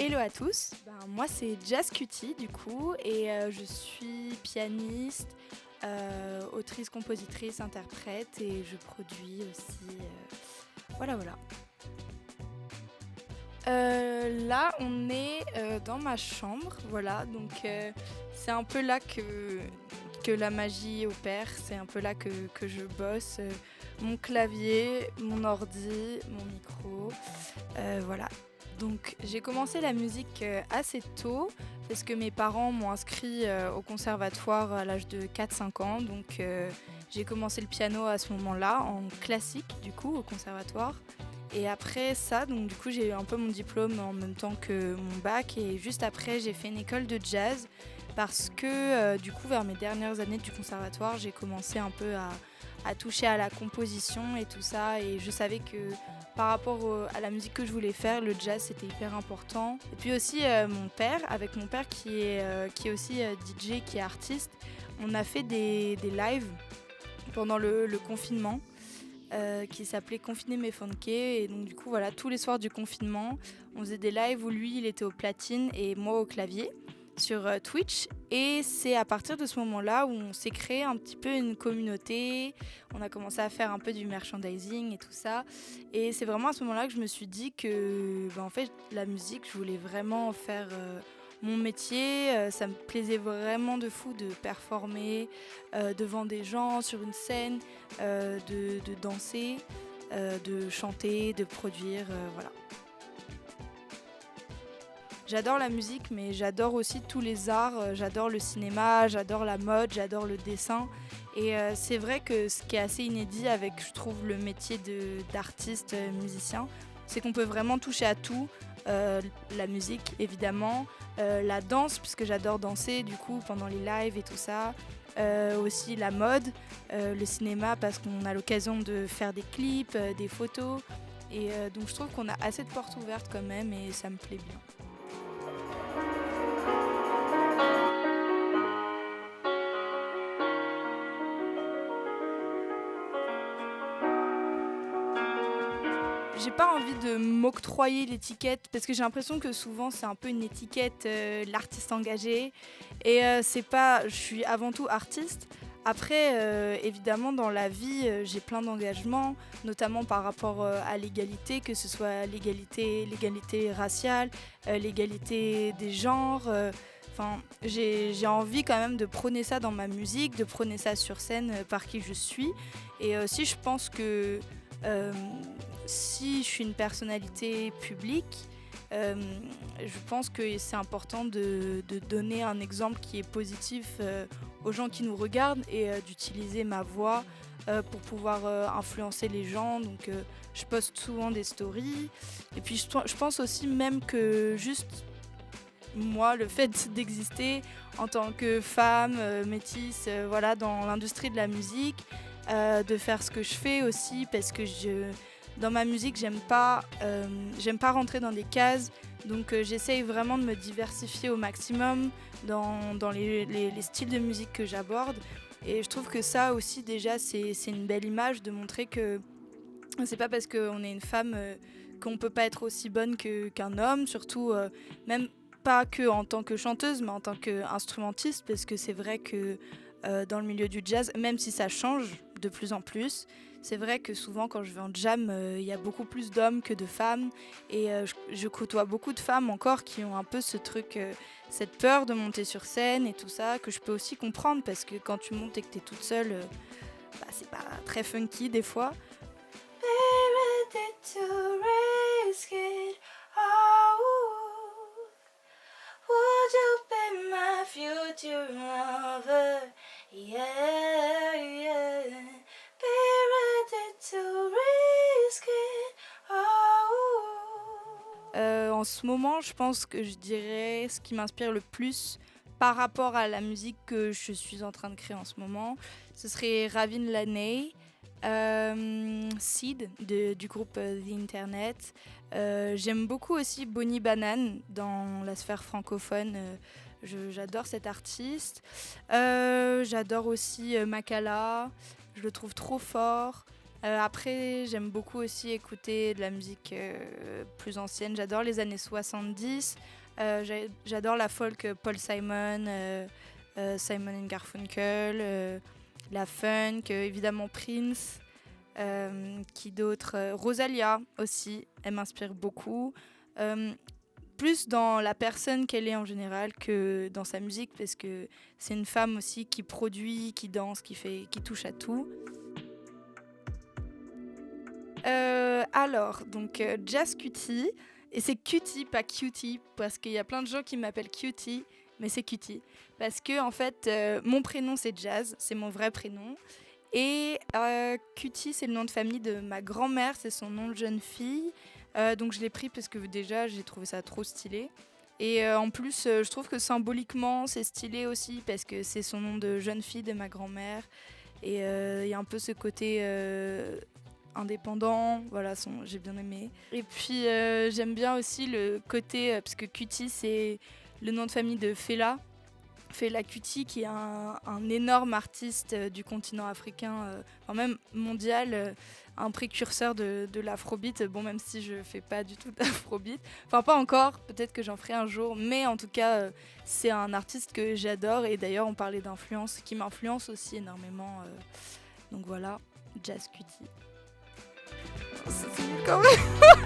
Hello à tous, moi c'est Jazz Cutie du coup et je suis pianiste, autrice, compositrice, interprète et je produis aussi. Voilà. Là on est dans ma chambre, voilà, donc c'est un peu là que la magie opère, c'est un peu là que je bosse. Mon clavier, mon ordi, mon micro, voilà. Donc j'ai commencé la musique assez tôt parce que mes parents m'ont inscrit au conservatoire à l'âge de 4-5 ans. Donc j'ai commencé le piano à ce moment-là, en classique du coup au conservatoire. Et après ça, donc du coup j'ai eu un peu mon diplôme en même temps que mon bac. Et juste après j'ai fait une école de jazz parce que du coup vers mes dernières années du conservatoire j'ai commencé un peu à toucher à la composition et tout ça. Et je savais que par rapport à la musique que je voulais faire, le jazz c'était hyper important. Et puis aussi avec mon père qui est aussi DJ, qui est artiste, on a fait des lives pendant le confinement qui s'appelait Confiner mais funké. Et donc du coup voilà, tous les soirs du confinement, on faisait des lives où lui il était au platine et moi au clavier sur Twitch. Et c'est à partir de ce moment-là où on s'est créé un petit peu une communauté, on a commencé à faire un peu du merchandising et tout ça. Et c'est vraiment à ce moment-là que je me suis dit que en fait la musique, je voulais vraiment faire mon métier. Ça me plaisait vraiment de fou de performer devant des gens sur une scène, de danser, de chanter, de produire, voilà. J'adore la musique, mais j'adore aussi tous les arts. J'adore le cinéma, j'adore la mode, j'adore le dessin. Et c'est vrai que ce qui est assez inédit avec, je trouve, le métier d'artiste musicien, c'est qu'on peut vraiment toucher à tout. La musique, évidemment, la danse, puisque j'adore danser, du coup, pendant les lives et tout ça. Aussi la mode, le cinéma, parce qu'on a l'occasion de faire des clips, des photos. Et donc je trouve qu'on a assez de portes ouvertes quand même, et ça me plaît bien. J'ai pas envie de m'octroyer l'étiquette parce que j'ai l'impression que souvent c'est un peu une étiquette, l'artiste engagé. Et c'est pas. Je suis avant tout artiste. Après, évidemment, dans la vie, j'ai plein d'engagements, notamment par rapport à l'égalité, que ce soit l'égalité raciale, l'égalité des genres. Enfin, j'ai envie quand même de prôner ça dans ma musique, de prôner ça sur scène par qui je suis. Et aussi, je pense que euh, si je suis une personnalité publique, je pense que c'est important de donner un exemple qui est positif aux gens qui nous regardent et d'utiliser ma voix pour pouvoir influencer les gens. Donc je poste souvent des stories. Et puis je pense aussi même que juste moi, le fait d'exister en tant que femme métisse, voilà, dans l'industrie de la musique, de faire ce que je fais aussi, parce que dans ma musique, j'aime pas rentrer dans des cases, donc j'essaye vraiment de me diversifier au maximum dans les styles de musique que j'aborde. Et je trouve que ça aussi, déjà, c'est une belle image de montrer que c'est pas parce qu'on est une femme qu'on peut pas être aussi bonne qu'un homme, surtout même pas que en tant que chanteuse, mais en tant qu'instrumentiste, parce que c'est vrai que dans le milieu du jazz, même si ça change de plus en plus, c'est vrai que souvent quand je vais en jam, il y a beaucoup plus d'hommes que de femmes, et je côtoie beaucoup de femmes encore qui ont un peu ce truc, cette peur de monter sur scène et tout ça, que je peux aussi comprendre, parce que quand tu montes et que t'es toute seule, c'est pas très funky des fois. Ready to risk it all. Would you be my future lover? Yeah. Be ready to risk it all. En ce moment, je pense que je dirais ce qui m'inspire le plus par rapport à la musique que je suis en train de créer en ce moment, ce serait Ravin Laney. Seed du groupe The Internet. J'aime beaucoup aussi Bonnie Banane dans la sphère francophone. J'adore cet artiste. J'adore aussi Makala. Je le trouve trop fort. Après, j'aime beaucoup aussi écouter de la musique plus ancienne. J'adore les années 70. J'adore la folk Paul Simon, Simon and Garfunkel, la funk, évidemment Prince. Qui d'autre Rosalia aussi, elle m'inspire beaucoup. Plus dans la personne qu'elle est en général que dans sa musique, parce que c'est une femme aussi qui produit, qui danse, qui touche à tout. Alors, donc Jazz Cutie, et c'est Cutie, pas Cutie, parce qu'il y a plein de gens qui m'appellent Cutie, mais c'est Cutie, parce que en fait, mon prénom c'est Jazz, c'est mon vrai prénom, et Cutie c'est le nom de famille de ma grand-mère, c'est son nom de jeune fille, donc je l'ai pris parce que déjà j'ai trouvé ça trop stylé. Et en plus, je trouve que symboliquement, c'est stylé aussi parce que c'est son nom de jeune fille de ma grand-mère. Et il y a un peu ce côté indépendant, voilà, j'ai bien aimé. Et puis j'aime bien aussi le côté, parce que Cutie c'est le nom de famille de Fela. Fela Kuti, qui est un énorme artiste du continent africain, enfin même mondial, un précurseur de l'afrobeat. Bon, même si je fais pas du tout d'afrobeat, enfin pas encore, peut-être que j'en ferai un jour, mais en tout cas, c'est un artiste que j'adore. Et d'ailleurs, on parlait d'influence, qui m'influence aussi énormément. Donc voilà, Jazz Kuti. C'est nul quand même.